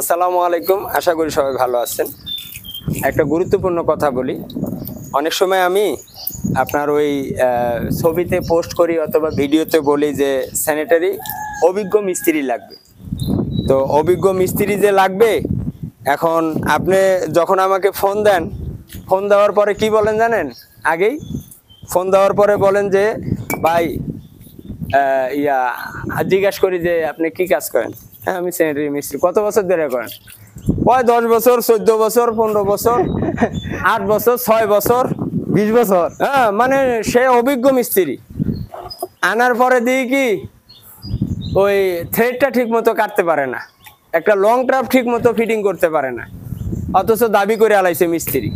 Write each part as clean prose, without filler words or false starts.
আসসালামু আলাইকুম, আশা করি সবাই ভালো আছেন। একটা গুরুত্বপূর্ণ কথা বলি। অনেক সময় আমি আপনার ওই ছবিতে পোস্ট করি অথবা ভিডিওতে বলি যে স্যানিটারি অভিজ্ঞ মিস্ত্রি লাগবে। তো অভিজ্ঞ মিস্ত্রি যে লাগবে, এখন আপনি যখন আমাকে ফোন দেন, ফোন দেওয়ার পরে কি বলেন জানেন? আগেই ফোন দেওয়ার পরে বলেন যে ভাই জিজ্ঞাসা করি যে আপনি কি কাজ করেন। হ্যাঁ, আমি স্যানিটারি মিস্ত্রি। কত বছর ধরে করেন? ওই 10 বছর, 14 বছর, 15 বছর, 8 বছর, 6 বছর, 20 বছর। হ্যাঁ, মানে সে অভিজ্ঞ মিস্ত্রি। আনার পরে দিই কি ওই থ্রেডটা ঠিক মতো কাটতে পারে না, একটা লং ট্রাপ ঠিক মতো ফিটিং করতে পারে না, অথচ দাবি করে আলাইছে মিস্ত্রি।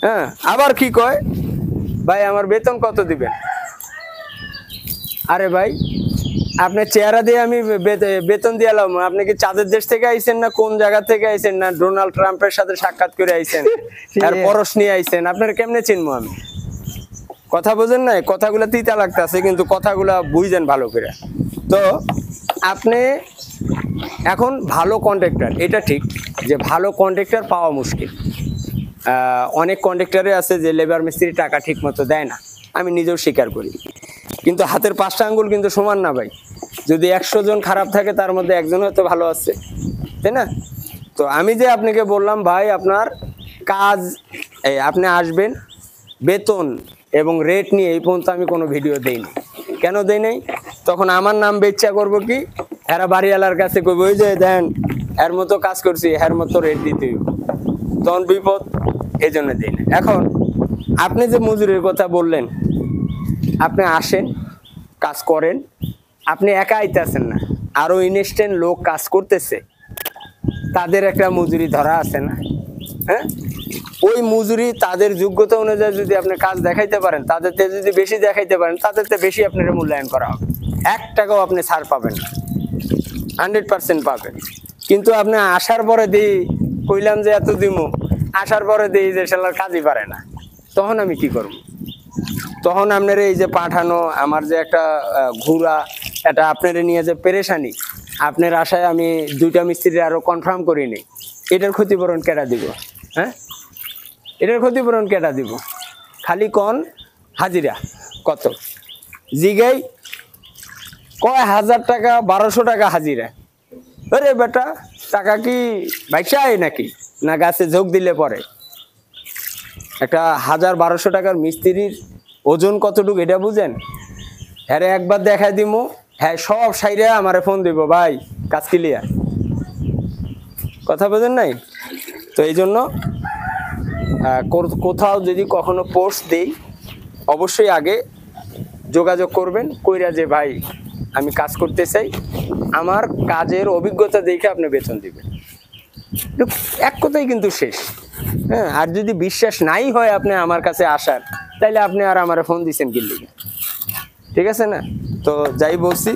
হ্যাঁ, আবার কি কয়, ভাই আমার বেতন কত দিবেন? আরে ভাই, আপনার চেহারা দিয়ে আমি বেতন দিয়ে এলাম, আপনি কি চাঁদের দেশ থেকে আইছেন না কোন জায়গা থেকে আইছেন, না ডোনাল্ড ট্রাম্পের সাথে সাক্ষাৎ করে আইছেন আর পরশ নিয়ে আইছেন? আপনার কেমনে চিনবো আমি? কথা বোঝেন না? কথাগুলো তিতা লাগতেছে, কিন্তু কথাগুলা বুঝেন ভালো করে। তো আপনি এখন ভালো কন্ট্রাক্টর, এটা ঠিক যে ভালো কন্ট্রাক্টর পাওয়া মুশকিল। অনেক কন্ট্রাক্টরে আছে যে লেবার মিস্ত্রি টাকা ঠিক মতো দেয় না, আমি নিজেও স্বীকার করি। কিন্তু হাতের 5টা আঙ্গুল কিন্তু সমান না ভাই। যদি 100 জন খারাপ থাকে তার মধ্যে একজন হয়তো ভালো আছে, তাই না? তো আমি যে আপনাকে বললাম ভাই আপনার কাজ, আপনি আসবেন, বেতন এবং রেট নিয়ে এই পর্যন্ত আমি কোনো ভিডিও দেইনি। কেন দেই নাই? তখন আমার নাম বেচ্চা করবো কি, এরা বাড়িওয়ালার কাছে কইব ওই যে দেন এর মতো কাজ করছি, এর মতো রেট দিতে, তখন বিপদ। এই জন্য দিই না। এখন আপনি যে মজুরির কথা বললেন, আপনি আসেন, কাজ করেন, আপনি একা আইতেছেন না, আরো ইনস্ট্যান্ট লোক কাজ করতেছে, তাদের একটা মজুরি ধরা আছে না? হ্যাঁ, ওই মজুরি তাদের যোগ্যতা অনুযায়ী যদি আপনি কাজ দেখাইতে পারেন, তাদের যদি বেশি দেখাইতে পারেন, তাদের বেশি আপনার মূল্যায়ন করা হবে। 1 টাকাও আপনি ছাড় পাবেন না, 100% পাবেন। কিন্তু আপনি আসার পরে দিই কইলাম যে এত দিমু, আসার পরে দিই যে শালার কাজই পারে না, তখন আমি কি করব? তখন আপনার এই যে পাঠানো, আমার যে একটা ঘোরা, এটা আপনার নিয়ে যে পেরেশানি, আপনার আশায় আমি 2টা মিস্ত্রি আরো কনফার্ম করিনি, এটার ক্ষতিপূরণ কেটা দিব? হ্যাঁ, এটার ক্ষতিপূরণ কেটা দিব? খালি কোন হাজিরা কত জিগাই কয় 1000 টাকা, 1200 টাকা হাজিরা। আরে বেটা, টাকা কি বাইসায় নাকি, না গাছে ঝোঁক দিলে পরে? একটা 1000-1200 টাকার মিস্ত্রির ওজন কতটুকু এটা বুঝেন? হ্যাঁ, একবার দেখাই দিমু, হ্যাঁ সব সাইরে আমারে ফোন দিব, ভাই কাজ ক্লিয়ার। কথা বোঝেন নাই? তো এই জন্য কোথাও যদি কখনো পোস্ট দেই, অবশ্যই আগে যোগাযোগ করবেন, কইরা যে ভাই আমি কাজ করতে চাই, আমার কাজের অভিজ্ঞতা দেখে আপনি বেতন দিবেন। এক কথাই কিন্তু শেষ। হ্যাঁ, আর যদি বিশ্বাস নাই হয় আপনি আমার কাছে আসার, তাইলে আপনি আর আমার ফোন দিচ্ছেন কি লিগে? ঠিক আছে না? তো যাই বলছি,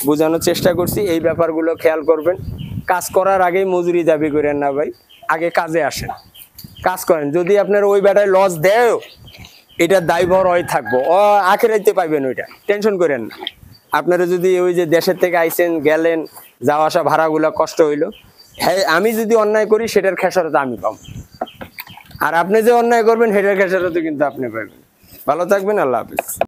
বোঝানোর চেষ্টা করছি, এই ব্যাপারগুলো খেয়াল করবেন। কাজ করার আগেই মজুরি দাবি করেন না ভাই, আগে কাজে আসেন, কাজ করেন। যদি আপনার ওই বেটায় লস দেয়, এটা দায়ভার হয় থাকবো, আখেরাইতে পাইবেন, ওইটা টেনশন করেন না। আপনারা যদি ওই যে দেশের থেকে আইছেন গেলেন, যাওয়া আসা ভাড়াগুলো কষ্ট হইলো, হ্যাঁ আমি যদি অন্যায় করি সেটার খেসারত আমি পাবো, আর আপনি যে অন্যায় করবেন সেটার খেসারত কিন্তু আপনি পাবেন। ভালো থাকবেন, আল্লাহ হাফিজ।